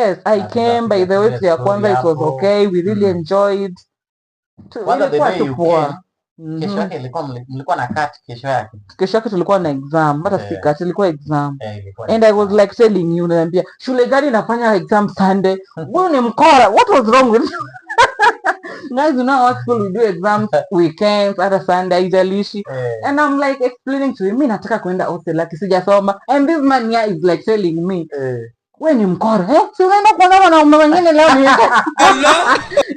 Yes, I came by the way ya kwanza, it was okay, we really enjoyed. Ilikuwa tu poa. Kesho yake mlikuwa na cut kesho yake. Kesho yake tulikuwa na exam, hata si cut, ilikuwa exam. And I was like telling you, naambia shule gani inafanya exam Sunday? Wewe ni mkora. What was wrong with you? Guys, you know what school we do exams weekends, hata Sunday haijalishi. And I'm like explaining to him, mimi nataka kwenda hostel lakini sijasoma. And this man here is like telling me, wewe ni mkora. Si unaenda kuona wanaume wengine leo ni.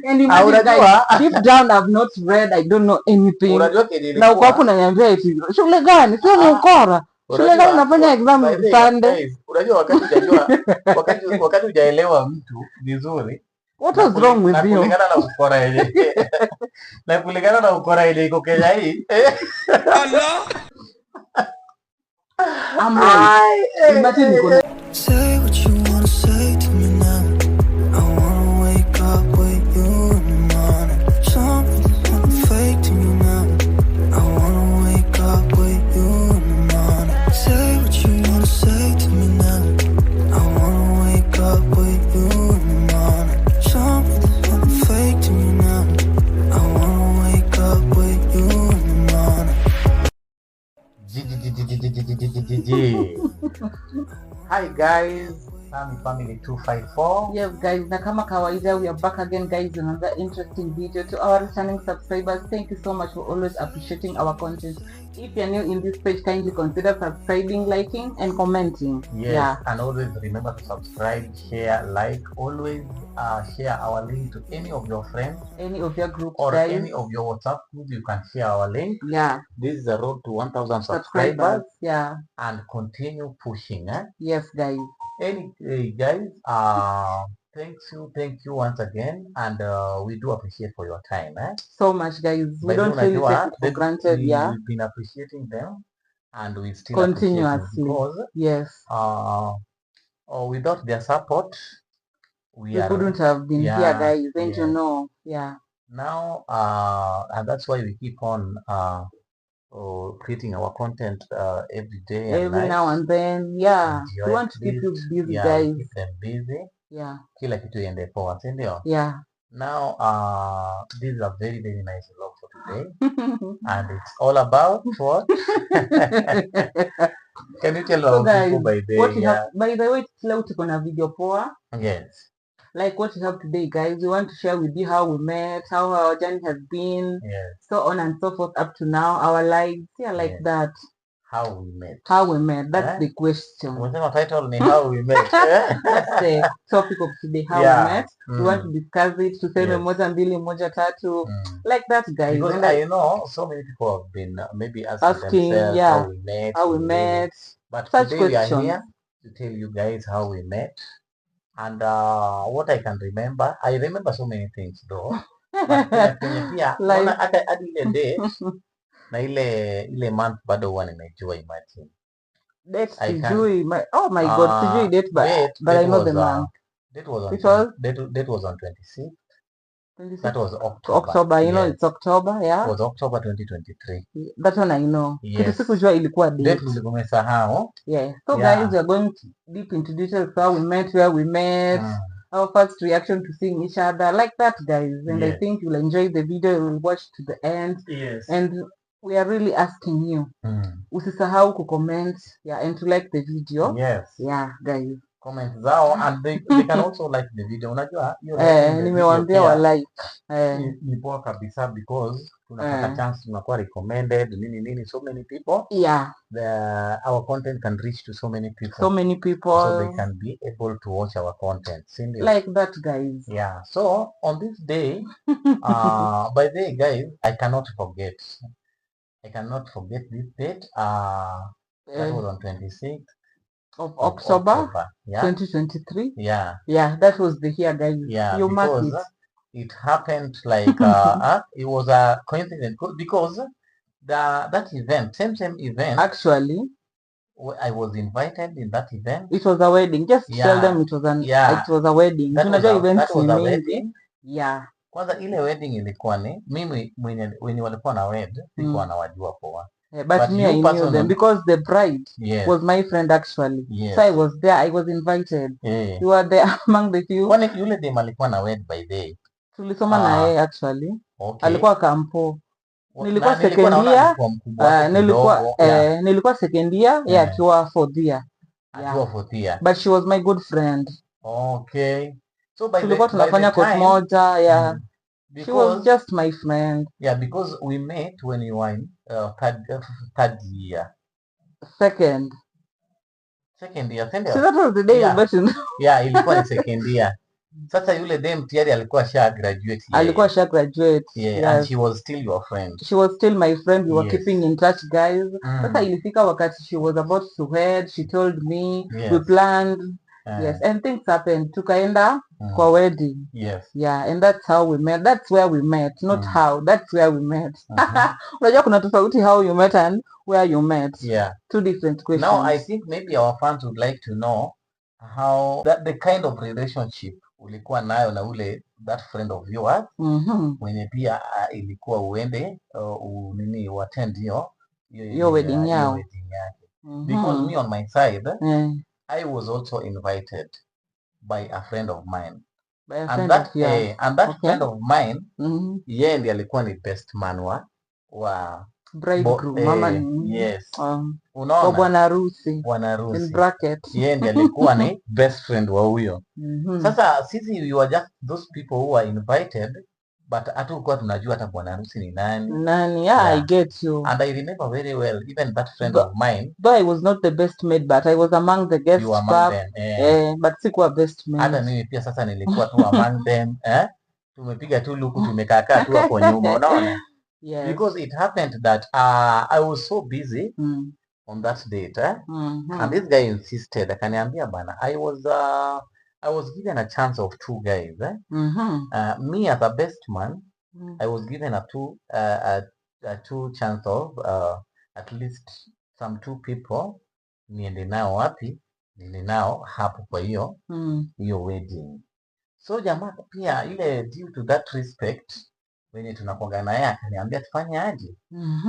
And imagine guys, deep down I've not read, I don't know anything. Na uko hapo unaniambia eti shule gani? Sio ni ukora. Shule gani unafanya exam Sunday? Unajua wakati hujaelewa mtu vizuri. What was wrong with you? Kulingana na ukora ile iko Kenya hii. I'm like, imagine you say what you wanna say to me now. I wanna wake up with you in the morning. Something's wanna fake to me now. I wanna wake up with you in the morning. Say what you wanna say to me now. I wanna wake up with you in the morning. Something's wanna fake to me now. I wanna wake up with you in the morning. Hi guys, I'm Family 254. Yes guys, na kama kawaida we are back again guys in another interesting video. To our returning subscribers, thank you so much for always appreciating our content. If you're new in this page, kindly consider subscribing, liking and commenting. Yes, and always remember to subscribe, share, like. Always share our link to any of your friends, any of your groups, or guys. any of your WhatsApp groups. You can share our link. Yeah, this is the road to 1,000 subscribers. Yeah, and continue pushing. Yes guys. Anyway guys, thank you once again, and we do appreciate for your time. So much guys, we don't really take it for granted. We've been appreciating them, and we still continuously because yes, without their support we couldn't have been here guys, and you know, now and that's why we keep on creating our content every day, every now and then. We want to keep you busy guys, keep them busy. Kila kitu iende poa, si ndio? Now this is a very very nice vlog for today. And it's all about what? Can you tell our people by the way leo tuko na video poa. Yes, like what we have today guys, we want to share with you how we met, how our journey has been, so on and so forth up to now, our lives, like that. How we met. That's the question. Our title is how we met. That's the topic of today, how we met. We want to discuss it, to say moja mbili moja tatu, like that guys. Because and I know so many people have been maybe asking themselves how we met. But such today questions. We are here to tell you guys how we met. And what I can remember, I remember so many things though. But like hadi ile day na ile month bado huwa nimejua, imagine. Date sijui, oh my god, sijui date but I know the month. Date was on 26th. That was October, you know, it's October, It was October 2023. That one I know. Kitu sikujua ilikuwa date. Umesahau. So guys, we are going deep into details, how we met, where we met, our first reaction to seeing each other, like that guys. And I think you'll enjoy the video, you'll watch to the end. And we are really asking you, usisahau ku comment, and to like the video. Guys. Comment zao, and they can also like the video. Unajua nimewaambia wa like ni poa kabisa, because tunapata chance, tunakuwa recommended nini so many people. Our content can reach to so many people, so they can be able to watch our content, like that guys. So on this day by the way guys, I cannot forget this date. That was on 26th of October 2023. That was the year guys. You mark it. It happened like it was a coincidence, because that event, same event, actually I was invited in that event. It was a wedding. Just tell them it was a wedding. That was a wedding. Kwanza ile wedding ilikuwa ni mimi wenye walikuwa na wed sikuwa nawajua poa. But me, I knew them because the bride was my friend actually. So I was there. I was invited. You were there among the few. Kwani yule dem alikuwa na wed by day? Tulisoma na yeye actually. Alikuwa kampo. Nilikuwa second year. Nilikuwa second year, yeye akiwa fourth year. But she was my good friend. Okay. So by tulikuwa tunafanya course moja, she was just my friend. Because we met when you were in third year. Second year. So that was the day you met in. Ilikuwa ni second year. Sasa yule dem tayari alikuwa graduate. And she was still your friend. She was still my friend. We were keeping in touch, guys. Sasa ilifika wakati she was about to head, she told me, we planned. And things happened. Tukaenda kwa wedding. And that's how we met. That's where we met. Not how. That's where we met. Unajua kuna tofauti how you met and where you met. Two different questions. Now I think maybe our fans would like to know how the kind of relationship ulikuwa nayo na ule that friend of yours mwenye pia ilikuwa uende attend your wedding yao. Because me on my side, I was also invited by a friend of mine. And that friend of mine, yeye ndiye alikuwa ni best man wa bridegroom, mama. Unaona? Bwana harusi. In bracket. Yeye ndiye alikuwa ni best friend wa huyo. Sasa sisi we were just those people who were invited, but hatukuwa tunajua hata bwana harusi ni nani. I get you. And I remember very well, even that friend of mine, though I was not the best maid, but I was among the guests. You were among them, but sikuwa best maid. Hata mimi pia sasa nilikuwa tu among them, tumepiga tu luku, tumekaa tu hapo nyuma, unaona? Because it happened that I was so busy on that date, and this guy insisted, akaniambia bana, I was given a chance of two guys. Me as a best man, I was given a two chance of at least some two people. Niende nao wapi? Niende nao hapo kwa hiyo wedding. So jamaa pia ile due to that respect, wenye tunakuanga naye akaniambia tufanye aje?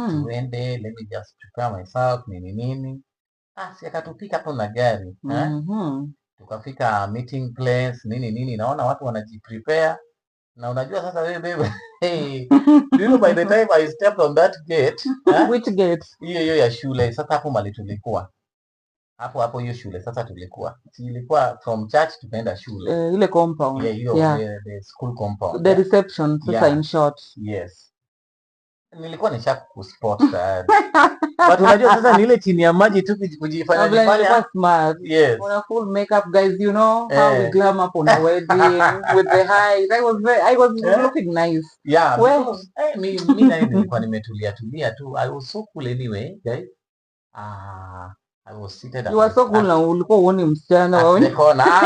Tuende, let me just prepare myself, nini. Si akatupika hapo na gari. Tukafika meeting place, nini, naona watu wanajiprepare. Na unajua sasa wewe bebe, by the time I stepped on that gate, which gate? Hiyo ya shule. Sasa hapo mali tulikuwa. Hapo hiyo shule sasa tulikuwa. Ilikuwa from church tukaenda shule. Ile compound. The school compound. The reception, sasa in short. Yes. Nilikuwa nishaku kuspot but unajua sasa ni ile chini ya maji tu kujifanya smart. Una full makeup, guys, you know how we glam up on a wedding with the highs. I was looking nice. Because mimi nilikuwa nimetulia tu. I was so cool anyway, guys. I was seated You were so cool na ulikuwa uone msichana waone.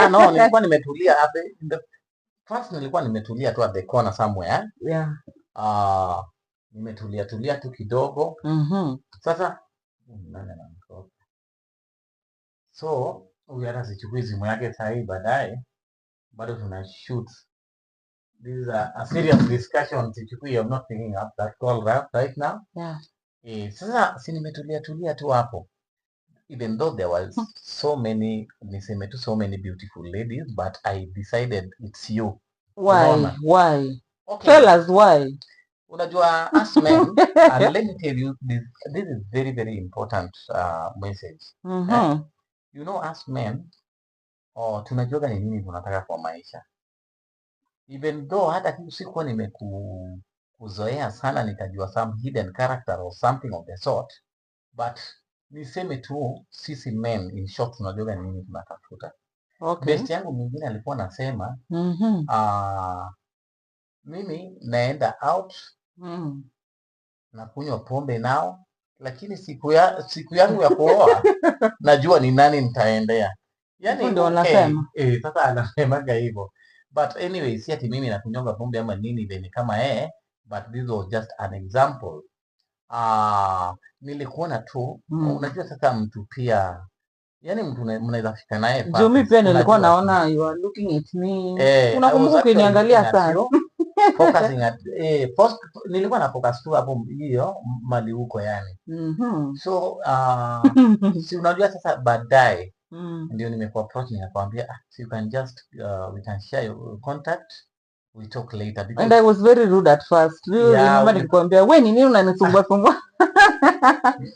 No, nilikuwa nimetulia first nilikuwa nimetulia tu at the corner somewhere. Nimetulia tu kidogo. Sasa so huyu hata sichukui simu yake saa hii, baadaye bado tuna shoot. This is a serious discussion. Sichukui, I'm not picking up that call right now. Sasa si nimetulia tu hapo, even though there was so many beautiful ladies, but I decided it's you. Why? Okay. Tell us why. Unajua, as men, and let me tell you, this is very, very important message. You know, as men, tunajua ni nini tunataka kwa maisha. Even though hata sikuwa nimekuzoea sana nikajua some hidden character or something of the sort, but niseme tu sisi men in short tunajua ni nini tunatafuta. Best yangu mwingine alikuwa nasema, mimi naenda out na kunywa pombe nao, lakini siku yangu ya kuoa najua ni nani nitaendea. Yani ndio anasema. Sasa anasemaga hivyo. But anyway, si ati mimi nakunywa pombe ama nini then kama but this was just an example. Nilikuona tu, unajua sasa mtu pia, yani mtu mnaweza fika naye pale. Mimi pia nilikuwa naona you are looking at me. Unakumbuka ukiniangalia sana. focusing at first nilikuwa na focus tu hapo hiyo mali huko yani. So si unajua sasa baadaye ndio nimekuwa approach nikakwambia so you can just we can share your contact, we talk later because and I was very rude at first. Remember nikwambia wewe ni nini unanisumbua sumbua?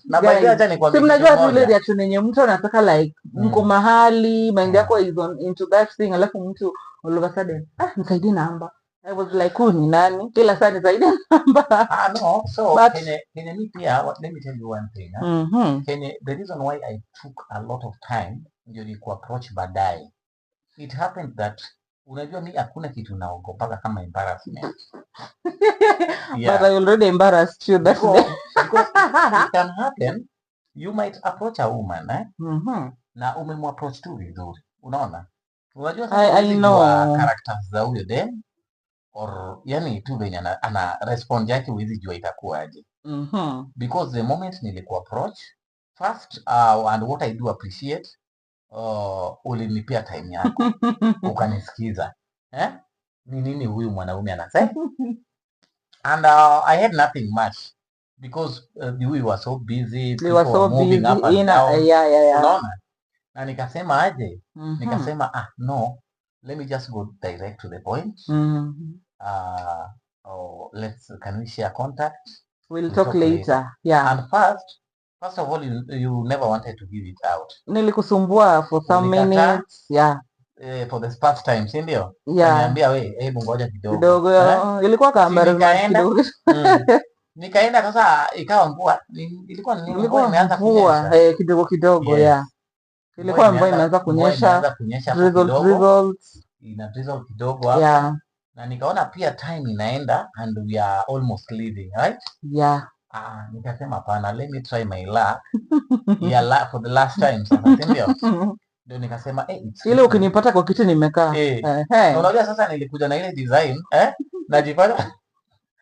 Na baadaye acha nikwambia. Si mnajua ile reaction yenye mtu anataka like mko mahali mind yako is on into that thing alafu mtu all of a sudden nisaidie namba. I was like who ni nani? Kila saa nisaidie namba. No, so can me pia let me tell you one thing. The reason why I took a lot of time ndio ni ku approach baadaye. It happened that unajua mimi hakuna kitu naogopa kama embarrassment. But I already embarrassed you that day. Because it can happen, you might approach a woman na umemapproach tu vizuri. Unaona? Unajua sasa I know characters za huyo dem or yani tu venye ana respond yake huwezi jua itakuwaje. Because the moment nilikuwa approach first and what I do appreciate ulinipia time yako ukanisikiza ni nini huyu mwanaume anasema and I had nothing much because we were so busy, we were so moving busy up and down. Unaona? Na nikasema aje nikasema no, let me just go direct to the point. Can we share contact? We'll talk later. Yeah. And first of all, you never wanted to give it out. Nilikusumbua for some minutes. Yeah. For the first time, si ndio? Yeah. Niambia hebu ngoja kidogo. Kidogo. Ilikuwa kama kidogo. Nikaenda sasa ikawa mvua. Ilikuwa imeanza kunyesha. Kidogo kidogo, yeah. Ilikuwa mvua imeanza kunyesha. Drizzle. Ina drizzle kidogo hapo. Yeah. Na nikaona pia time inaenda and we are almost leaving, right? Yeah. Nikasema hapana, let me try my luck. Yeah, for the last time sasa, ndio. Ndio nikasema ile ukinipata kwa kiti nimekaa. Unajua sasa nilikuja na ile design, najipata.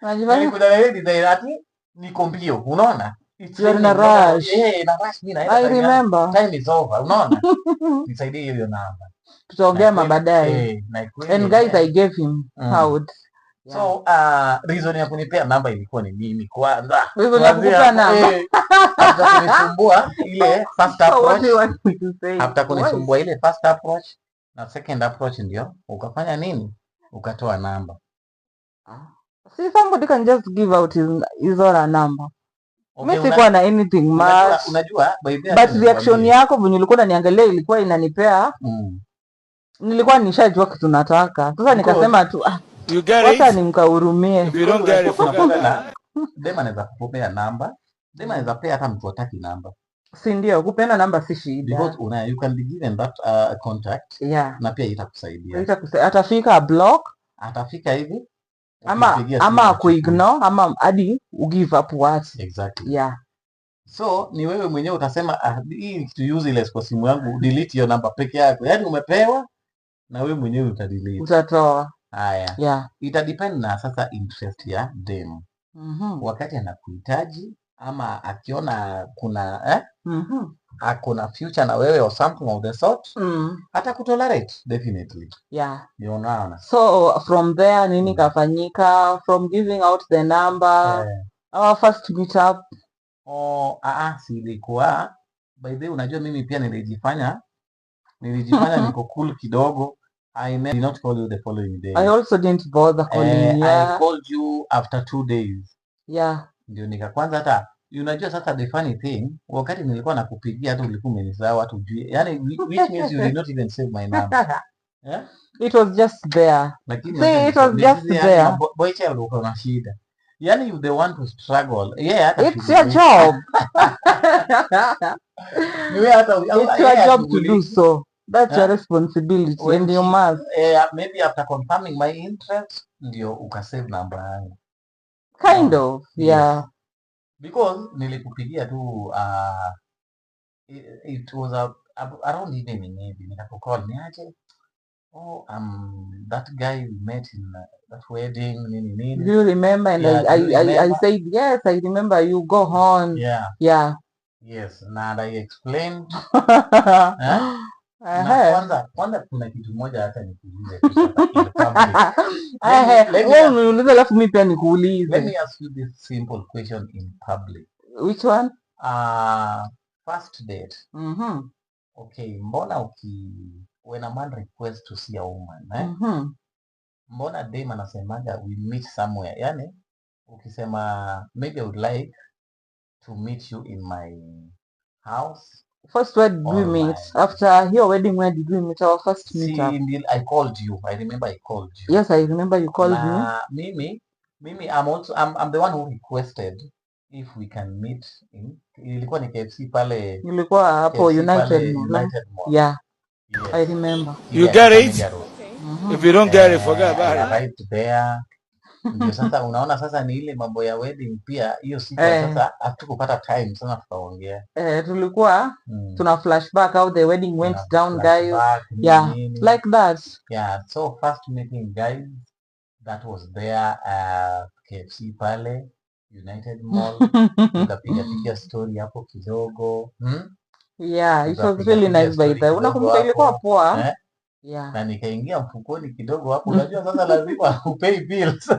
Nilikuja na ile design ati niko mbio, unaona? You're in a rush. Na rush mimi naenda. I remember. Time is over, unaona? Nisaidie hiyo namba. Tutaongea baadaye. And guys, I gave him out. So reason ya kunipea namba ilikuwa ni mimi kwanza. Reason ya kukupa namba. After kunisumbua ile first approach. After kunisumbua ile first approach na second approach ndio ukafanya nini? Ukatoa namba. See, somebody can just give out his or a number. Mimi sikuwa na anything much. Unajua but reaction yako venye ulikuwa unaniangalia ilikuwa inanipea. Nilikuwa nishajua kitu nataka. Sasa nikasema tu wacha nimkahurumie. You don't get it. Dema anaweza kupea namba. Dema anaweza pea hata mtu ataki namba. Si ndio? Kupeana namba si shida. Because you can be given that contact. Yeah. Na pia itakusaidia. Atafika block. Atafika hivi. Ama kuignore ama hadi ugive up what. Exactly. Yeah. So ni wewe mwenyewe utasema hii to use ile kwa simu yangu delete hiyo namba peke yako. Yaani umepewa na wewe mwenyewe utadelete. Utatoa. Haya. Yeah. Ita depend na sasa interest ya dem. Wakati anakuhitaji ama akiona kuna akona future na wewe or something of the sort, hata kutolerate definitely. Yeah. You know. So from there nini kafanyika from giving out the number our first meet up? Si ilikuwa by the way, unajua mimi pia nilijifanya niko cool kidogo. I did not call you the following day. I also didn't bother calling you. I called you after 2 days. Yeah. Ndio kwanza hata unajua sasa the funny thing, wakati nilikuwa nakupigia hata ulikuwa umenisahau hata ujui. Yaani which means you did not even save my number. Yeah? It was just there. See, it was just there. Boy child uko na shida. Yaani you the one to struggle. Yeah, it's your job. It's your job to do so. That's your responsibility and you must. Maybe after confirming my interest, ndio ukasave number yangu. Kind of, yeah. Because nilikupigia tu it was around evening maybe nikakukall niaje. That guy we met in that wedding nini. Do you remember? And I said yes, I remember. You go on. Yeah. Yeah. Yes, and I explained. Kwanza kuna kitu moja hata nikuulize tu sasa uniulize alafu mimi pia nikuulize. Let me ask you this simple question in public. Which one? First date. Okay, mbona when a man requests to see a woman, mbona dem anasemaga we meet somewhere? Yani ukisema maybe I would like to meet you in my house. First, where did we meet? After your wedding, where did we meet? Our first meetup. I called you. I remember I called you. Yes, I remember you called me. Mimi, I'm the one who requested if we can meet in. Ilikuwa ni KFC pale. Ilikuwa hapo United Mall. Yeah. Yes. I remember. You get it? If you don't get it, forget about it. Right there. Ndio sasa unaona sasa ni ile mambo ya wedding pia hiyo siku sasa hatukupata time sana tukaongea. Tulikuwa tuna flashback how the wedding went down guys. Yeah, like that. Yeah, so first meeting guys, that was there KFC pale United Mall. Tukapiga story hapo kidogo. Yeah, it was really nice by the way. Unakumbuka ilikuwa poa. Yeah. Na nikaingia mfukoni kidogo hapo. Unajua sasa lazima upay bills.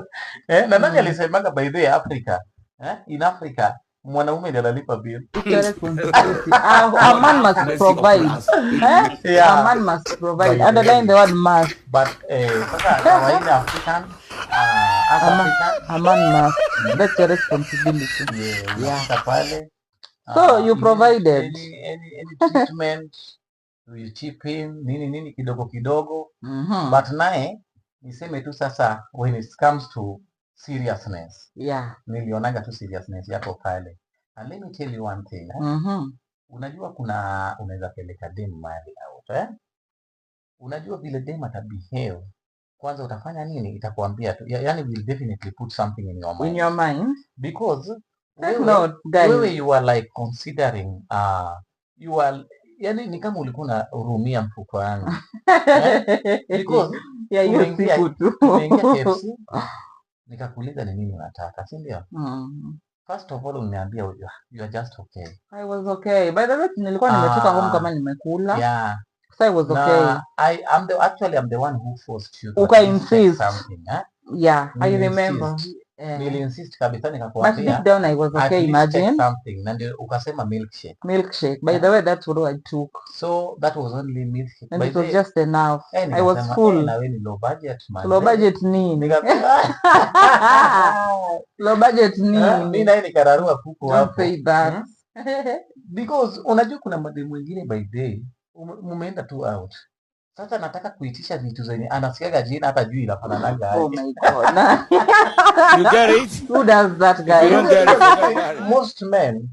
Na nani alisemaga by the Africa? In Africa mwanaume ndiye analipa bill. A man must provide. A man must provide. Underline the word must. But sasa kawaida African a man must. That's your responsibility. Yeah. Pale. So you provided any treatment. You chip in nini kidogo. But naye niseme tu sasa when it comes to seriousness, nilionaga tu seriousness yako pale. And let me tell you one thing. Unajua unaweza peleka dem mahali out, unajua vile dem atabehave, kwanza utafanya nini, itakwambia tu, yani will definitely put something in your mind because wewe you are like considering you are, yani ni kama ulikuwa unahurumia mfuko wangu. Because umeingia KFC nikakuuliza ni nini unataka, si ndio? First of all uniambia you are just okay. I was okay. By the way nilikuwa nimetoka home kama nimekula. Yeah. So I was okay. I'm the one who forced you to insist something, Yeah, I remember. Nili insist kabisa nikakuambia. But deep down I was okay, imagine. Something. Na ndio ukasema milkshake. Milkshake. By the way, that's what I took. So that was only milkshake. And it was just enough. I was full. Na wewe ni low budget man. Low budget nini? Low budget nini? Mimi naye nikararua kuku hapo. Don't say that. Because unajua kuna mademu wengine by day mumeenda tu out. Sasa nataka kuitisha vitu zenye anasikiaga jina hata juu inafananaga aje. Oh my God. You get it? Who does that guy? You don't get it. Most men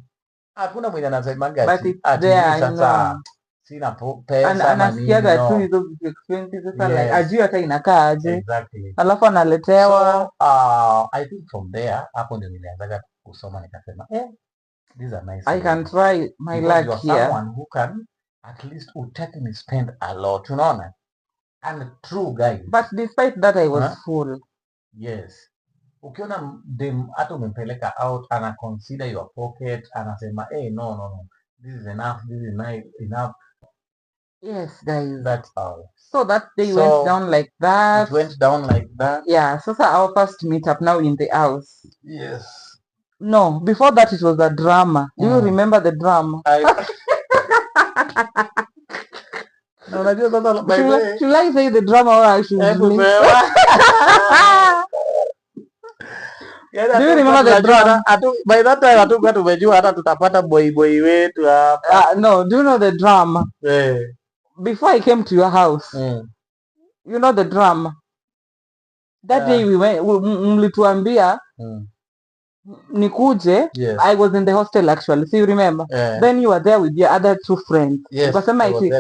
hakuna mwenye anasemaga ati sasa sina pesa. Anasikiaga tu hizo vitu expensive sasa like ajui hata inakaa aje. Exactly. Alafu analetewa. So, I think from there hapo ndio nilianza kusoma nikasema these are nice. I can try my luck here. Someone who can at least take me spend a lot, unaona? And true guys. But despite that I was full. Yes. Ukiona dem hata umempeleka out ana consider your pocket, anasema no. This is enough, this is nice enough. Yes, guys. That's all. So that day went down like that. It went down like that. Yeah, so our first meetup now in the house. Yes. No, before that it was a drama. Do you remember the drama? Unajua sasa by the way. Should I say the drama or I should leave? Do you remember the drama? By that time hatukuwa tumejua hata tutapata boy wetu hapa. No, do you know the drama? Before I came to your house. You know the drama. That day we went, mlituambia nikuje. Yes. I was in the hostel actually, so you remember. Then you were there with your other two friends. Yes, ukasema iti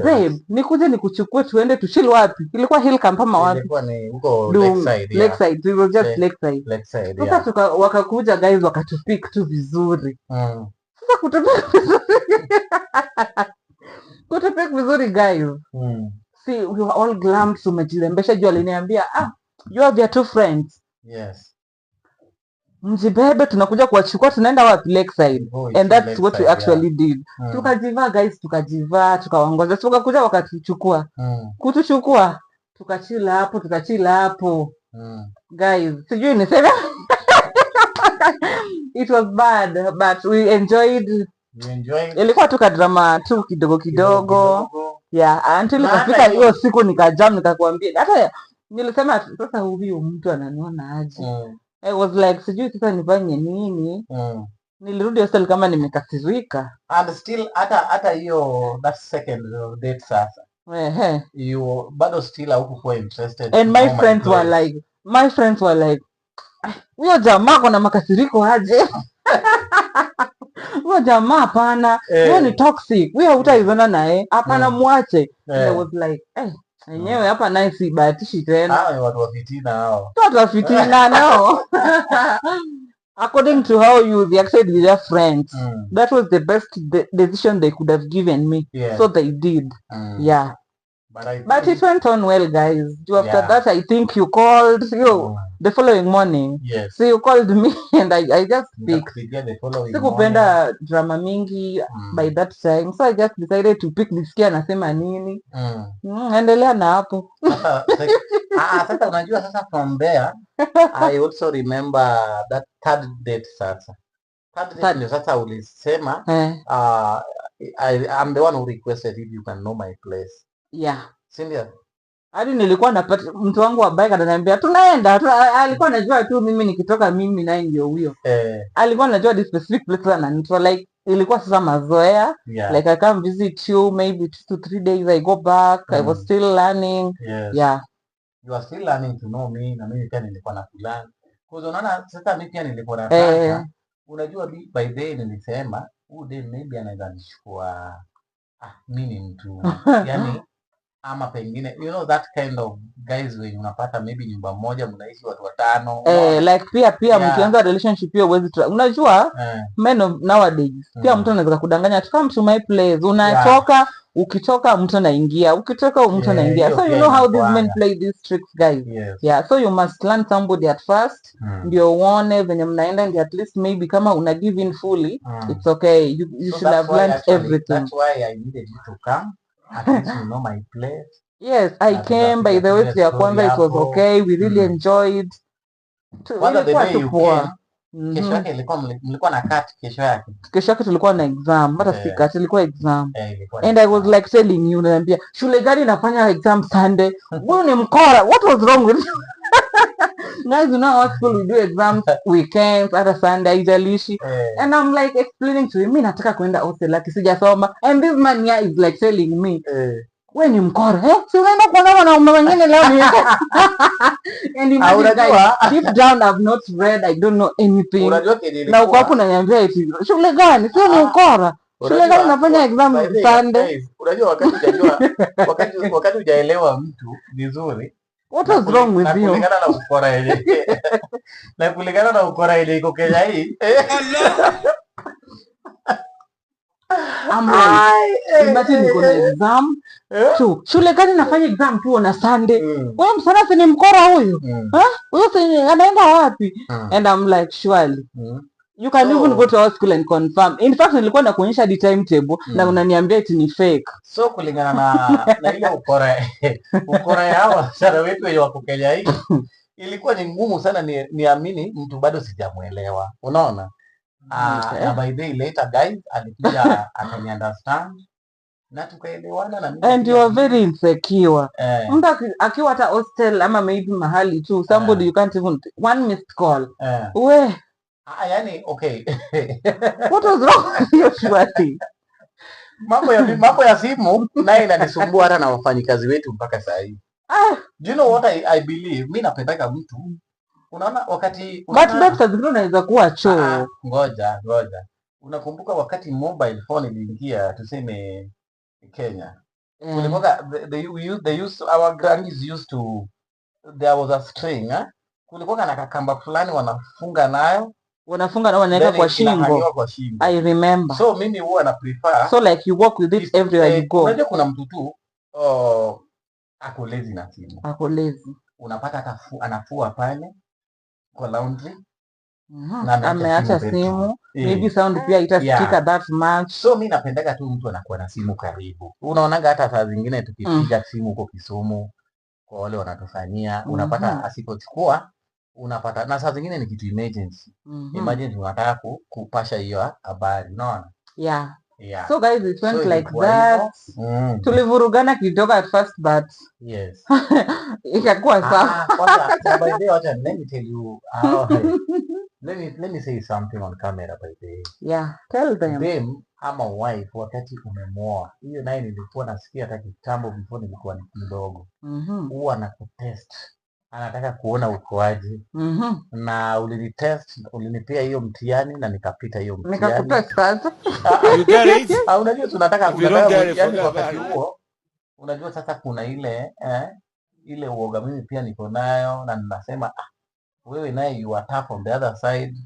babe nikuje nikuchukue tuende tuchill wapi? Ilikuwa hill camp ama wapi? Ilikuwa ni huko Lakeside. Lakeside, we were just Lakeside. Sasa wakakuja guys wakatupik tu vizuri. Sasa kutupik vizuri guys. See, we were all glammed, tumejilembesha. Juu aliniambia you have your two friends. Yes. Mjibebe tunakuja kuwachukua tunaenda wapi? Lakeside. And that's what we actually did. Tukajivaa guys, tukawaongoza. Tukakuja wakatuchukua. Kutuchukua tukachila hapo. Guys, sijui niseme. It was bad but we enjoyed. Ilikuwa tu drama tu kidogo. Yeah, until kafika hiyo siku nikajam nikakwambia. Hata nilisema sasa huyu mtu ananiona aje. I was like sijui sasa nifanye nini. Nilirudi hostel kama nimekasirika. And still hata hiyo that second date sasa. You bado still haukuwa interested. And my friends were like huyo jamaa kuna makasiriko aje. Huyo jamaa hapana, huyo ni toxic. Huyo hutaizana naye. Hapana muache. I was like, enyewe hapa naye si bahatishi tena. Hao watu wa fitina hao. Watu wa fitina nao. According to how you reacted with your friends, that was the best decision they could have given me. So they did. Yeah. But it went on well, guys. After that, I think you called the following morning. Yes. So you called me and I just picked. Sikupenda drama mingi by that time. So I just decided to pick nisikia nasema nini. Endelea na hapo. Sasa unajua sasa from there, I also remember that third date sasa. Third date sasa ulisema, I'm the one who requested if you can know my place. Yeah. Sindia. Hadi nilikuwa napata mtu wangu wa bike ananiambia tunaenda. Alikuwa anajua tu mimi nikitoka mimi naye ndio huyo. Alikuwa anajua the specific place ananitoa like ilikuwa sasa mazoea. Like I come visit you maybe 2 to 3 days I go back. I was still learning. Yeah. You are still learning to know me na mimi pia nilikuwa na plan. Kwa unaona sasa mimi pia nilikuwa nataka. Unajua by day nilisema huyu day maybe anaweza nichukua mimi mtu. Yani ama pengine you know that kind of guys when unapata maybe nyumba moja mnaishi watu watano. Like pia mkianza relationship hiyo huwezi unajua men of nowadays pia mtu anaweza kudanganya to come to my place. Unatoka ukitoka mtu anaingia, ukitoka mtu anaingia. So you know how these men play these tricks, guys. Yeah, so you must learn somebody at first. Ndio uone venye mnaenda ndio at least maybe kama una give in fully, it's okay. You should have learned everything. That's why I needed you to come. At least you know my place. Yes, I came by the way ya kwanza it was okay. We really enjoyed. Kwanza the day you came, kesho yake mlikuwa na cut kesho yake. Kesho yake tulikuwa na exam. Hata si cut, ilikuwa exam. And I was like telling you, naambia shule gani inafanya exam Sunday? Wewe ni mkora. What was wrong with you? Guys, you know what school we do exams weekends, hata Sunday haijalishi. And I'm like explaining to him, mimi nataka kwenda hostel lakini sijasoma. And this man here is like telling me, wewe ni mkora. Si unaenda kuona wanaume wengine leo ni. And imagine guys, deep down I've not read, I don't know anything. Na uko hapo unaniambia eti shule gani? Sio ni mkora. Shule gani unafanya exam Sunday? Unajua wakati hujaelewa mtu vizuri. What was wrong with you? Kulingana na ukora ile. Na kulingana na ukora ile iko Kenya hii. I'm like, imagine niko na exam tu. Shule gani nafanya exam tu na Sunday? Wewe msana si ni mkora huyu? Huyo si anaenda wapi? And I'm like, surely. You can even go to our school and confirm. In fact, nilikuwa nakuonyesha the timetable na unaniambia eti ni fake. So kulingana na ile ukora ya hawa sana wetu wenye wako Kenya hii ilikuwa ni ngumu sana niamini mtu bado sijamuelewa. Unaona? Na by day later guys alikuja akani understand na tukaelewana na mimi. And you are very insecure. Mtu akiwa hata hostel ama maybe mahali tu somebody you can't even one missed call. We yani okay. What was wrong with you, Shwati? Mambo ya simu naye inanisumbua hata na wafanyikazi wetu mpaka saa hii. Do you know what I believe? Mimi napendaka mtu. Unaona wakati but doctor zingine unaweza kuwa choo. Ngoja. Unakumbuka wakati mobile phone iliingia tuseme Kenya. Kulikuwa they used our grannies used to there was a string, kulikuwa na kakamba fulani wanafunga nayo wanaweka kwa shingo. I remember. So mimi huwa na prefer. So like you walk with it everywhere you go. Unajua kuna mtu tu ako lazy na simu. Ako lazy. Unapata anafua pale kwa laundry. Na ameacha simu. Maybe sound pia itasikika that much. So mimi napendaka tu mtu anakuwa na simu karibu. Unaonaga hata saa zingine tukipiga simu huko Kisumu kwa wale wanatufanyia. Unapata asipochukua unapata, na saa zingine ni kitu emergency. Emergency unataka kupasha hiyo habari, unaona? Yeah. Yeah. So guys, it went like that. Tulivurugana kidogo at first, but yes. Ikakuwa sawa. Kwanza by the way, let me tell you how let me say something on camera by the way. Yeah, tell them. Them ama wife wakati umemoa. Hiyo naye nilikuwa nasikia hata kitambo before nilikuwa mdogo. Huwa anakutest. Anataka kuona ukoaje. Na ulinitest, ulinipea hiyo mtihani na nikapita hiyo mtihani. Nikakutest sasa. You get it? Unajua tunataka mtihani wakati huo. Unajua sasa kuna ile uoga mimi pia niko nayo na ninasema wewe naye you are tough on the other side.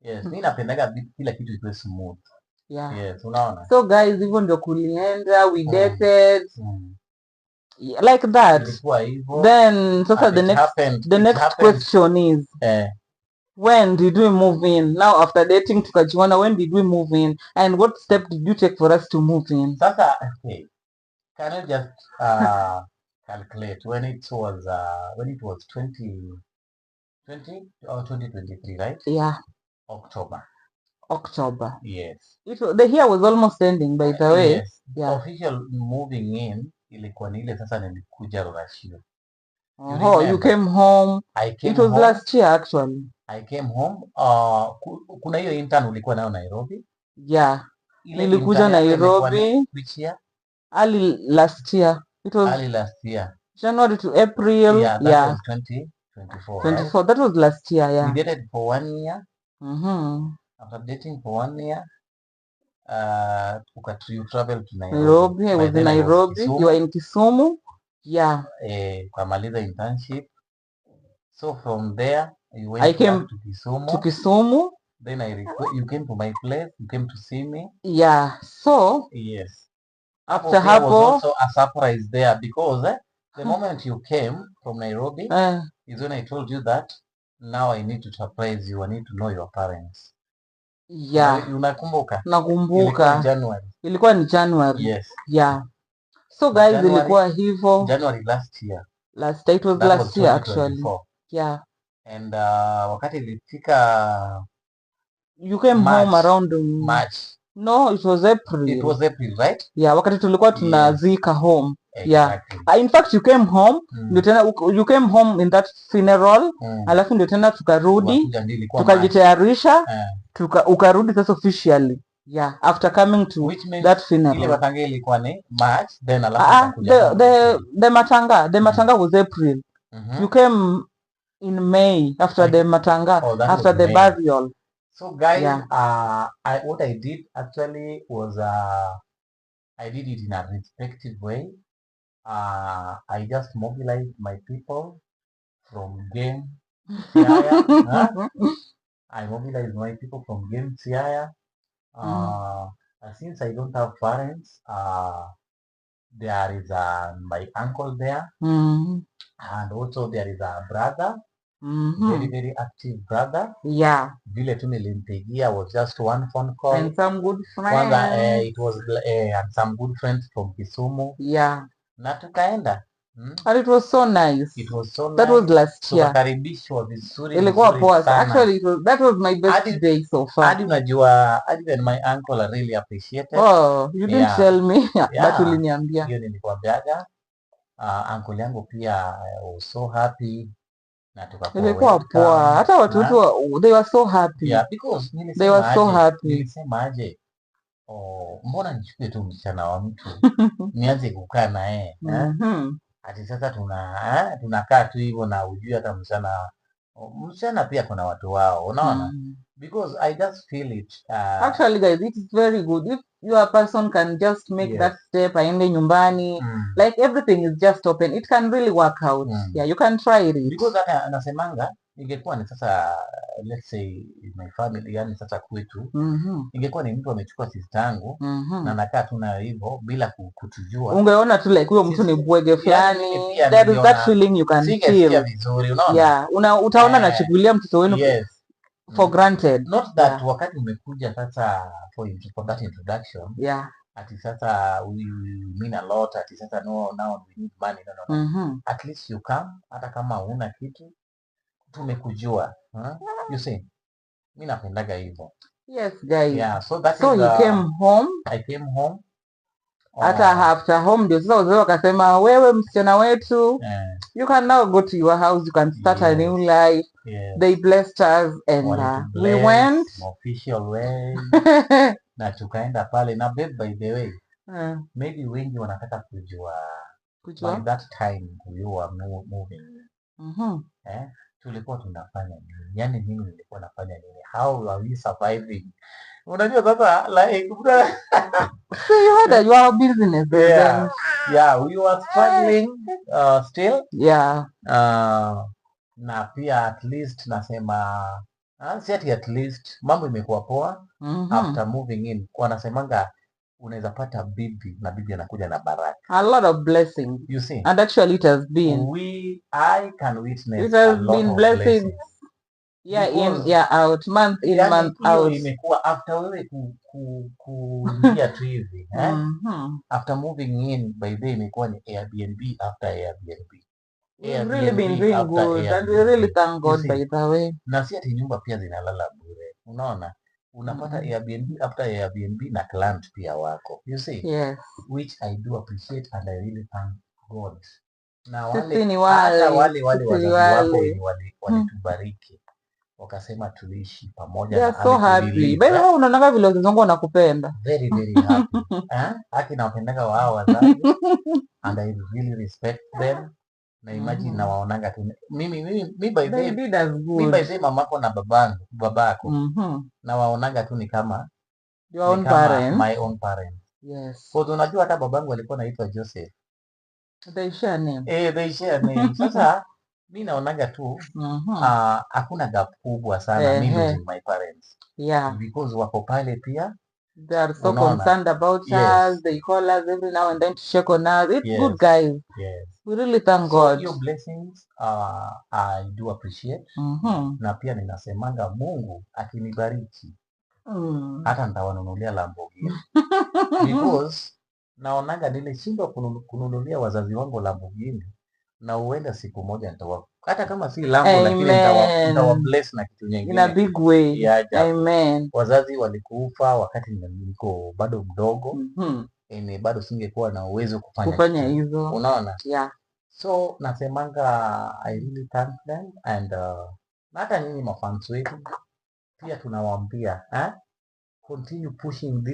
Yes, mimi napendaga kila kitu iwe smooth. Yeah. Yes, unaona? So guys, hivyo ndio kulienda, we dated. Like that. Then sasa the next question is when did we move in? Now after dating tukajiona, when did we move in and what step did you take for us to move in? Sasa okay, can you just calculate when it was 2020 or 2023, right? Yeah, October. Yes, the year was almost ending by the way. Yes. Yeah. Official moving in ilikuwa ni ile sasa nilikuja Rorashio. You came home. It was home. Last year actually. I came home. Kuna hiyo intern ulikuwa nayo Nairobi? Yeah. Nilikuja Nairobi. Which year? Early last year. It was early last year. January to April. Yeah, that was 2024. 24. Right? That was last year, yeah. We dated for 1 year. After dating for 1 year, you traveled to Nairobi. I was in Nairobi. You were in Kisumu. Yeah. Kamaliza internship. So from there, you went to Kisumu. Then you came to my place. You came to see me. Yeah. So yes. After there was also a surprise there because the moment you came from Nairobi is when I told you that now I need to surprise you. I need to know your parents. Yeah. Unakumbuka? Nakumbuka. Ilikuwa ni January. Yes. Yeah. So guys, ilikuwa hivyo. January last year. It was last year actually. Yeah. And wakati ilifika you came home around March. No, it was April. It was April, right? Yeah, wakati tulikuwa tunazika home. Exactly. Yeah. In fact you came home, ndio tena you came home in that funeral, alafu ndio tena tukarudi, tukajitayarisha, ukarudi sasa officially. Yeah, after coming to that funeral. Ile matanga ilikuwa ni March, then alafu the matanga was April. You came in May after the matanga, after the burial. So guys, what I did actually was I did it in a respective way. I just mobilized my people from Game Siaya. I mobilized my people from Game Siaya. Since I don't have parents, there is my uncle there, and also there is a brother. Very, very active brother. Yeah. Vile tu nilimpigia was just one phone call. And some good friends. It was and some good friends from Kisumu. Yeah. Na tukaenda. And it was so nice. It was so nice. That was last year. Tukaribishwa vizuri. Ilikuwa poa. Actually, that was my best day so far. Hadi unajua, even my uncle really appreciated. Oh, you didn't tell me. But uliniambia. Hiyo nilikuambiaga. Uncle yangu pia was so happy. Ilikuwa poa. Hata watoto they were so happy. Yeah, because they were so happy. Nilisema aje, mbona nichukue tu msichana wa mtu nianze kukaa na yeye ati sasa tunakaa tu hivyo na ujui hata msichana pia kuna watu wao, unaona? Because I just feel it. Actually guys, it is very good if your person can just make that step, aende nyumbani, like everything is just open, it can really work out. Yeah, you can try it. Because hata anasemanga ingekuwa ni sasa, let's say my family, yani sasa kwetu, ingekuwa ni mtu amechukua sister yangu na nakaa tu na hivyo bila kutujua, ungeona tu like huyo mtu ni bwege fulani. That is that feeling you can feel vizuri, unaona? Yeah, utaona nachukulia mtoto wenu for granted. Not that wakati umekuja sasa for that introduction, ati sasa we mean a lot, ati sasa no, now we need money, no. At least you come, hata kama huna kitu tumekujua, you see, mimi napendaga hivyo. Yes guys. Yeah, so that so is, you came home. I came home. Hata after home ndio sasa wazee wakasema wewe msichana wetu, you can now go to your house, you can start a new life. They blessed us and we went official way. Na tukaenda pale na babe, by the way, maybe wengi wanataka kujua by that time we were moving. Tulikuwa tunafanya nini? Yani mimi nilikuwa nafanya nini? How are we surviving? Unajua sasa like so you had your business. Yeah, we were struggling still. Yeah. Na pia at least nasema si at least mambo imekuwa poa after moving in. Wanasemanga unaweza pata bibi na bibi anakuja na baraka. A lot of blessings. You see? And actually it has been. I can witness it has a lot been of blessings. Yeah, in, yeah, out, month in, yani month out. Imekuwa after wewe kuingia tu hivi. After moving in, by the way, imekuwa ni Airbnb after Airbnb. We've really been doing good and we really thank God by the way. Na si ati nyumba pia zinalala bure. Unaona? Unapata Airbnb after Airbnb na client pia wako. You see? Yes. Which I do appreciate and I really thank God. Na wale wazazi wako walitubariki. Wakasema tuishi pamoja. They are so happy. Baby, unaona vile wazazi wangu wanakupenda. Very very happy. Haki nawapendaga wao wazazi and I really respect them. Na imagine na waonanga tu mimi by the way mamako na babako na waonanga tu ni kama your own parents. My own parents. Yes. Kwa unajua hata babangu alikuwa anaitwa Joseph. They share name. They share name. Sasa mimi naonaga tu hakuna gap kubwa sana mimi with my parents. Yeah. Because wako pale pia. They are so concerned about us. They call us every now and then to check on us. It's good, guys. Yes. We really thank God. Your blessings I do appreciate. Na pia ninasemanga Mungu akinibariki hata nitawanunulia Lamborghini. Because naonanga nilishindwa kununulia wazazi wangu Lamborghini na huenda siku moja hata kama si Lambo lakini nitawa bless na kitu nyingine. In a big way. Amen. Wazazi walikufa wakati niko bado mdogo. Bado singekuwa na uwezo kufanya hivyo. Unaona? Yeah. So nasemanga I really thank them and hata nyinyi mafans wetu pia tunawaambia continue pushing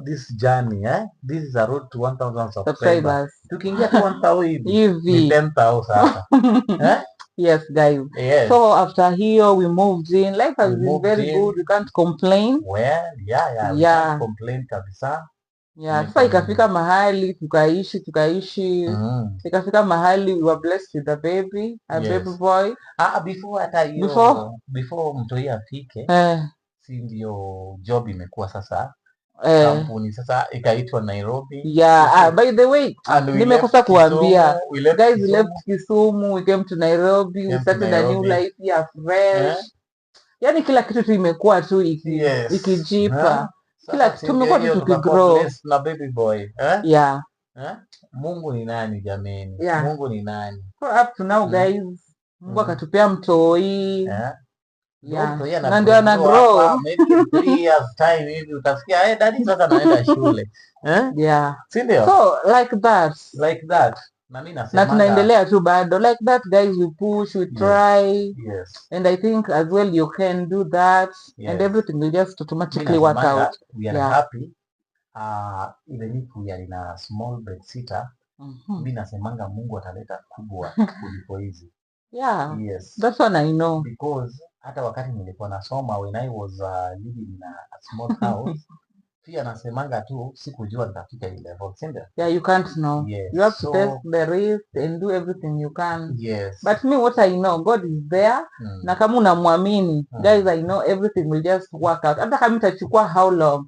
this journey. This is a road to 1,000 subscribers. Tukiingia tu 1,000 hivi 10,000 sasa. Yes guys. Yes. So after here we moved in. Life has been very good. We can't complain. Well, we can't complain kabisa. Yeah, sasa ikafika mahali tukaishi. Ikafika mahali we were blessed with a baby, baby boy. Before hata hiyo before mtoi afike. Si ndio job imekuwa sasa. Kampuni sasa ikaitwa Nairobi. Yeah, by the way, nimekosa kuambia. Guys, we left Kisumu, we came to Nairobi, we started a new life here fresh. Yani kila kitu tu imekuwa tu ikijipa. Kila kitu tumekuwa tu tukigrow. Na baby boy. Yeah. Mungu ni nani jameni? Mungu ni nani? So up to now guys, Mungu akatupea mtoi. Na ndio ana grow. Maybe 3 years time hivi utasikia daddy sasa naenda shule. Yeah. Si ndio? So like that. Na mimi nasema na tunaendelea tu bado like that guys, we push, we try. Yes. And I think as well you can do that. And everything will just automatically work out. We are happy. Even if we are in a small bed sitter, mimi nasemanga Mungu ataleta kubwa kuliko hizi. Yeah. Yes. That's what I know. Because hata wakati nilikuwa nasoma when I was living in a small house pia nasemanga tu sikujua nitafika ile level, sindio? Yeah, you can't know. Yes. You have to take the risk and do everything you can. Yes. But me, what I know, God is there. Na kama unamwamini, guys, I know everything will just work out. Hata kama itachukua how long,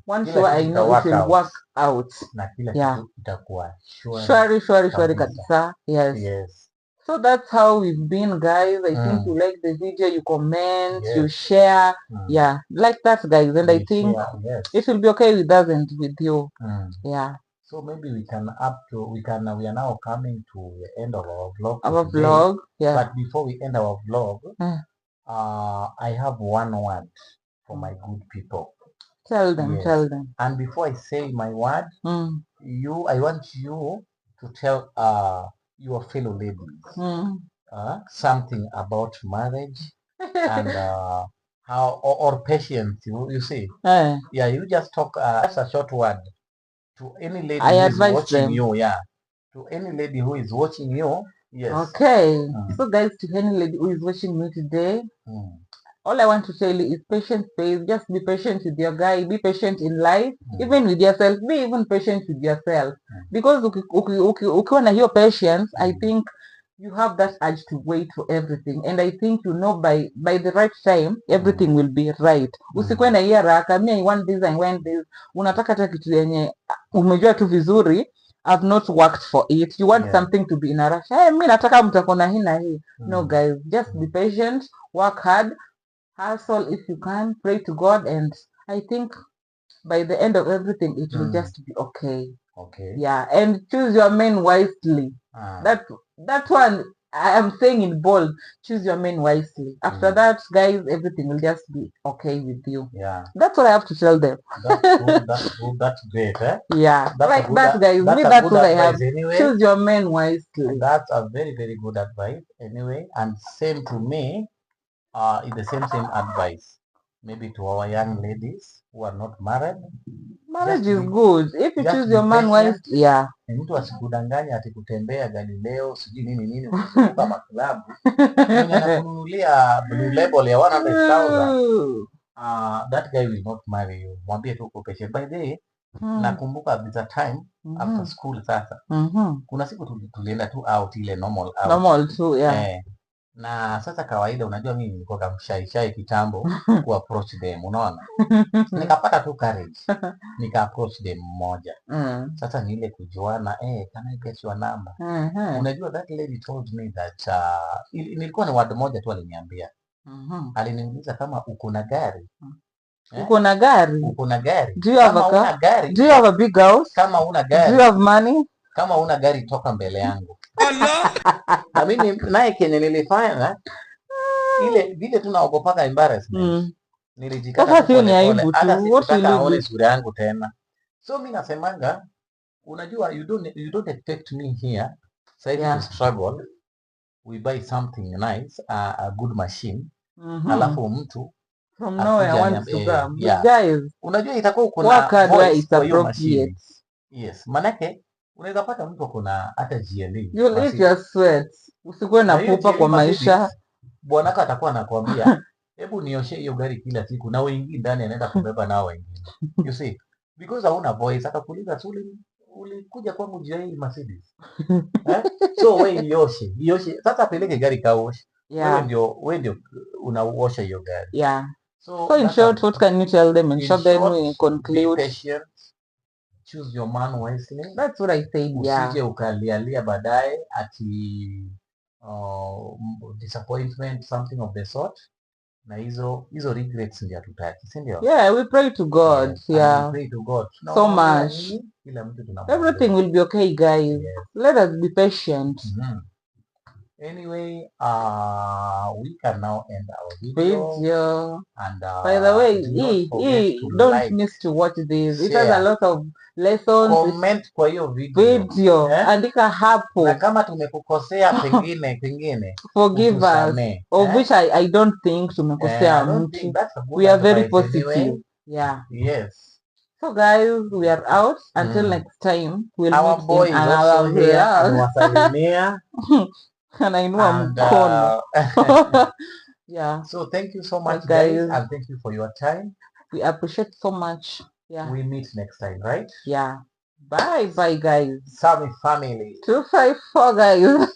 one sure I know it will work out. Na kila kitu itakuwa shwari kabisa. Yes. So that's how we've been, guys. I think you like the video, you comment, you share. Yeah, like that, guys. And I think it will be okay with us and with you. Yeah. So maybe we are now coming to the end of our vlog. Yeah. But before we end our vlog, I have one word for my good people. Tell them. And before I say my word, I want you to tell your fellow ladies something about marriage and how or patience. You see, yeah. You just talk just a short word to any lady who is watching you. Yeah, to any lady who is watching you. Yes. Okay. So guys, to any lady who is watching me today, all I want to tell you is patience pays. Just be patient with your guy. Be patient in life, even with yourself. Be even patient with yourself, because ukiwa na hiyo patience, I think you have that urge to wait for everything, and I think by the right time everything will be right. Usikuwe na hiyo haraka, I want this, unataka hata kitu yenye umejua tu vizuri I've not worked for it. You want something to be in a rush. Hey, mi nataka mtakona hii na hii. No guys, just be patient, work hard, hustle if you can, pray to God, and I think by the end of everything it will just be okay. Okay. Yeah, and choose your men wisely. That one I am saying in bold. Choose your men wisely. After that, guys, everything will just be okay with you. Yeah. That's what I have to tell them. That's good. That's good. That's great. Yeah. Like that, guys. That's what I have. Anyway. Choose your men wisely. That's a very, very good advice. Anyway, and same to me. It's the same advice. Maybe to our young ladies who are not married. Marriage is good if you choose your man wisely. Yeah. Mtu asikudanganya ati kutembea Galileo sijui nini kutoka maklabu. Mwenye anakununulia blue label ya 100,000. That guy will not marry you. Mwambie tu uko patient. By the way, nakumbuka at the time after school sasa. Kuna siku tulienda tu out ile normal out. Normal too, yeah. Na sasa kawaida unajua mimi nilikuwa kamshaishai kitambo ku approach them, unaona? Nikapata tu courage. Nika approach them mmoja. Sasa ni ile kujuana, can I get your number? Unajua that lady told me that nilikuwa ni word moja tu aliniambia. Aliniuliza kama uko na gari. Uko na gari? Uko na gari? Do you have a car? Do you have a big house? Kama una gari. Do you have money? Kama una gari toka mbele yangu. Na mimi naye kenye nilifanya ile vile tunaogopaka embarrassment. Nilijikata aone sura yangu tena. So mimi nasemanga unajua you don't expect me here to struggle. We buy something nice, a good machine. Alafu mtu from nowhere wants to come. Guys, unajua itakuwa uko na work hard where it's appropriate. Yes, manake unaweza pata mtu kuna hata GLE. You'll eat your sweat. Usikuwe na pupa kwa maisha. Bwanaka atakuwa anakuambia, hebu nioshe hiyo gari kila siku na wengine ndani anaenda kubeba nao wengine. You see? Because hauna voice atakuuliza ulikuja kwangu juu hii Mercedes. So wewe ioshe. Sasa peleke gari kaoshe. Wewe ndio unaosha hiyo gari. Yeah. So in short, what can you tell them? In short, then we conclude. Be patient. Choose your man wisely. That's what I said. Yeah. Usije ukalialia baadaye ati disappointment, something of the sort. Na hizo regrets ndio tutaki, si ndio? Yeah, we pray to God. Yeah. We pray to God. So much. Everything will be okay, guys. Let us be patient. Anyway, we can now end our video. And by the way, don't miss to watch this. It has a lot of lessons. Comment kwa hiyo video. Andika hapo. Na kama tumekukosea pengine forgive us. Of which I don't think tumekosea mtu. We are very positive. Anyway. Yeah. Yes. So guys, we are out. Until next time, we'll meet in another video. Anainua mkono. Yeah. So thank you so much, guys, and thank you for your time. We appreciate so much. Yeah. We meet next time, right? Yeah. Bye, guys. Sammy family. 254, guys.